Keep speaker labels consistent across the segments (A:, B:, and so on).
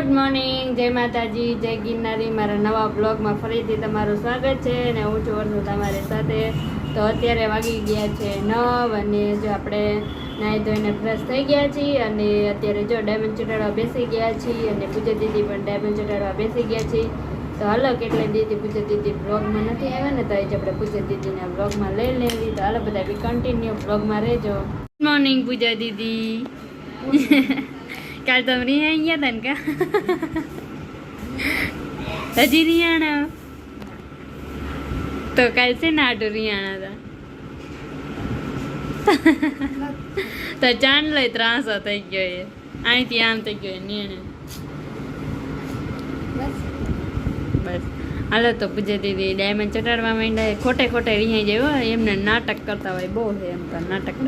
A: Good morning, જય માતાજી, જય ગિરનારી. મારા નવા બ્લોગમાં ફરીથી તમારું સ્વાગત છે અને હું છું વર્ષો તમારી સાથે. તો અત્યારે વાગી ગયા છે 9 અને જો આપણે નાહી ધોઈને ફ્રેશ થઈ ગયા છીએ અને અત્યારે જો ડાયમંડ ચટાડવા બેસી ગયા છીએ અને પૂજા દીદી પણ ડાયમંડ ચટાડવા બેસી ગયા છીએ. તો હાલો, કેટલે દીદી પૂજા દીદી બ્લોગમાં નથી આવ્યા ને, તો આજે આપણે પૂજા દીદીના બ્લોગમાં લઈ લેવી. તો હાલો બધા બી કન્ટિન્યુ બ્લોગમાં રહેજો. ગુડ મોર્નિંગ પૂજા દીદી. કાલ તમે રિહાઈ ગયા હતા ને કા? હજી રિયાણા તો કાલ છે ને આટો રિયાણા હતા તો ચાંદ લઈ ત્રાસો થઈ ગયો એ અહીંથી આમ થઈ ગયો નિર્ણય. બસ હાલો તો પૂજા દીદી ડાયમંડ ચટાડવા માંડ્યા. ખોટે ખોટે રિહાઈ જાય એમને નાટક કરતા હોય બહુ છે એમ તો નાટક.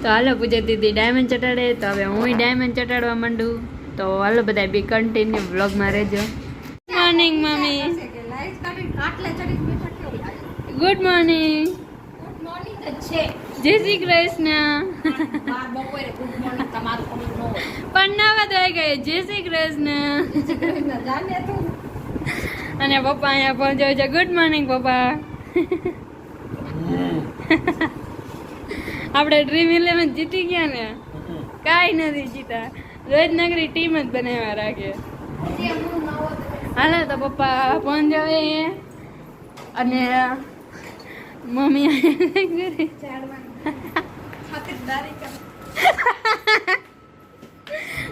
A: તો હાલો પૂજા દીદી ડાયમંડ ચટાડે તો હવે હું ડાયમંડ ચટાડવા માંડું. તો હાલો બધા બી કન્ટિન્યુ વ્લોગમાં રહેજો. Good morning mummy. Good morning. જય શ્રી કૃષ્ણ. પણ નવા થઈ ગઈ. જય શ્રી કૃષ્ણ. અને પપ્પા અહીંયા પહોંચ્યો છે. ગુડ મોર્નિંગ પપ્પા. આપણે ડ્રીમ 11 જીતી ગયા ને? કાંઈ નથી જીતા, રોજ નગરી ટીમ જ બનાવવા રાખે. હાલો તો પપ્પા પહોંચાવે અને મમ્મી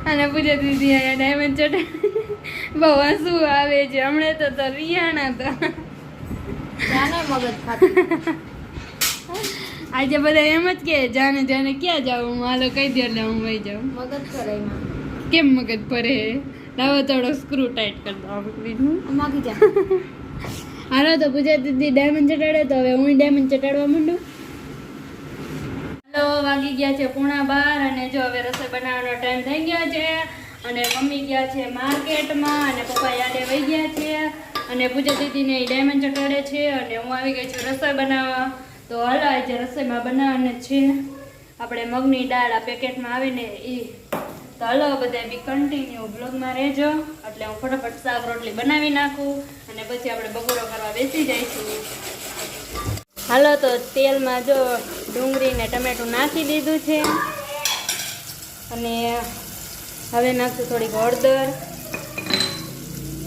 A: અને પૂજા દીદી અહીંયા ડાયમંડ ચટે. બહુ હસવું આવે છે હમણાં તો રિયાણા હતા. આજે બધા એમ જ કે જાને જાને ક્યાં જાવ, હું હાલો કહી દો એટલે હું વહી જાઉં. મગજ ફરે. કેમ મગજ ફરે? લાવો થોડો સ્ક્રૂ ટાઈટ કરી દો માગી જા. હાલો તો પૂજા દીદી ડાયમંડ ચટાડે તો હવે હું ડાયમંડ ચટાડવા માંડું. હાલો, વાગી ગયા છે 11:30 અને જો હવે રસોઈ બનાવવાનો ટાઈમ થઈ ગયો છે અને મમ્મી ગયા છે માર્કેટમાં અને પપ્પા યાદે વહી ગયા છે અને પૂજા દીદીને ડાયમંડ ચટાડે છે અને હું આવી ગઈ છું રસોઈ બનાવવા. તો હાલો આજે રસોઈમાં બનાવવાને છે આપણે મગની દાળ આ પેકેટમાં આવે ને એ. તો હાલો બધા બી કન્ટિન્યુ બ્લોગમાં રહેજો એટલે હું ફટાફટ શાક રોટલી બનાવી નાખું અને પછી આપણે બપોરો કરવા બેસી જઈશું. હાલો તો તેલમાં જો ડુંગળી ને ટમેટું નાખી દીધું છે અને હવે નાખશું થોડીક હળદર,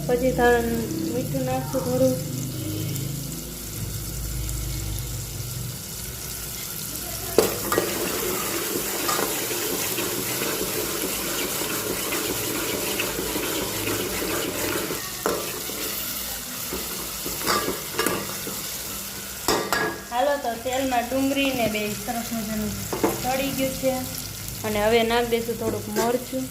A: પછી મીઠું નાખશું થોડું. હાલો તો તેલમાં ડુંગળી ને બે સરસ મજાનું તળી ગયું છે અને હવે નાખી દઈશું થોડુંક મરચું.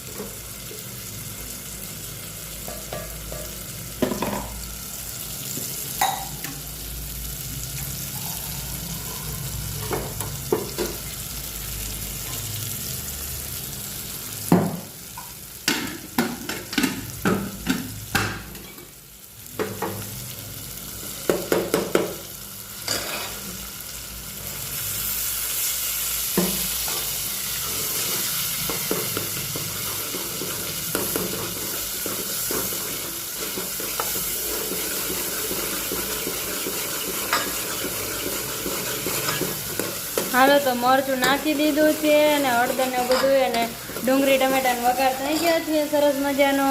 A: હાલો તો મરચું નાખી દીધું છે અને હળદર ને બધું અને ડુંગળી ટમેટાનો વઘાર થઈ ગયો છે સરસ મજાનો.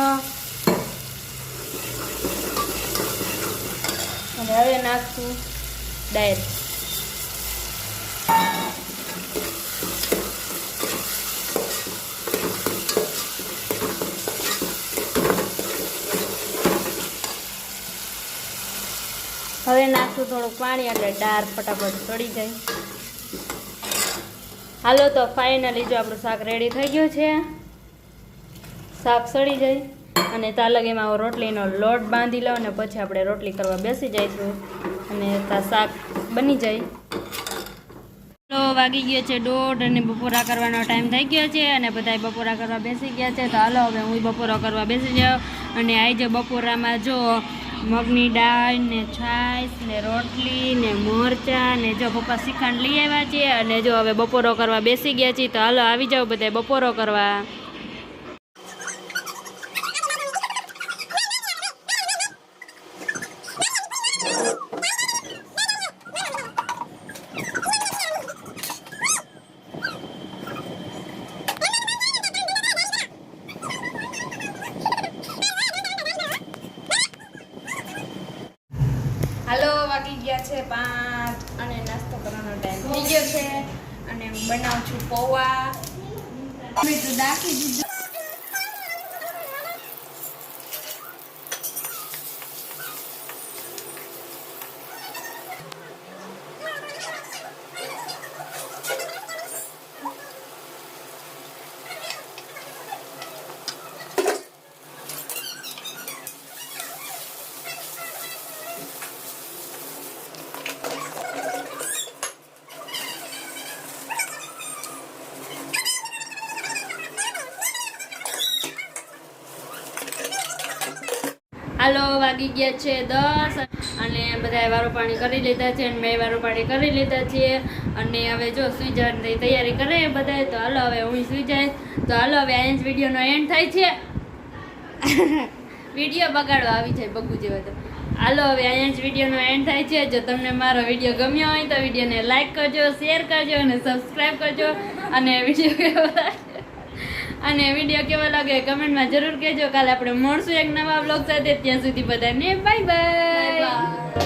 A: અને હવે નાખશું દાળ. હવે નાખશું થોડુંક પાણી એટલે દાળ ફટાફટ ચડી જાય. હાલો તો ફાઇનલી જો આપણું શાક રેડી થઈ ગયું છે. શાક સડી જાય અને તાલગ એમાં રોટલીનો લોટ બાંધી લો અને પછી આપણે રોટલી કરવા બેસી જઈશું અને શાક બની જાય. તો વાગી ગયો છે 1:30 અને બપોરા કરવાનો ટાઈમ થઈ ગયો છે અને બધા બપોરા કરવા બેસી ગયા છે. તો હાલો હવે હું બપોરા કરવા બેસી જાઉં અને આજે બપોરામાં જો મગની દાળ ને છાશ ને રોટલી ને મરચાં ને જો પપ્પા શ્રીખંડ લઈ આવ્યા છે અને જો હવે બપોરો કરવા બેસી ગયા છીએ. તો હાલો આવી જાઓ બધા બપોરો કરવા. ગયો છે અને હું બનાવું છું પૌવા. મેં તો દાખી દીધું. હાલો વાગી ગયા છે 10 અને બધાએ વારો પાણી કરી લીધા છે અને મેં વારો પાણી કરી લીધા છે અને હવે જો સુઈ જવાની તૈયારી કરે બધાએ. તો હાલો હવે હું સુઈ જાય. તો હાલો હવે અહીંયા જ વિડીયોનો એન્ડ થાય છે. વિડીયો બગાડવા આવી જાય બગુ જેવા. તો હાલો હવે અહીંયા જ વિડીયોનો એન્ડ થાય છે. જો તમને મારો વિડીયો ગમ્યો હોય તો વિડીયોને લાઈક કરજો, શેર કરજો અને સબસ્ક્રાઈબ કરજો. અને વિડીયો કેવો લાગે કમેન્ટમાં જરૂર કહેજો. કાલે આપણે મળશું એક નવા બ્લોગ સાથે. ત્યાં સુધી બધાને બાય બાય.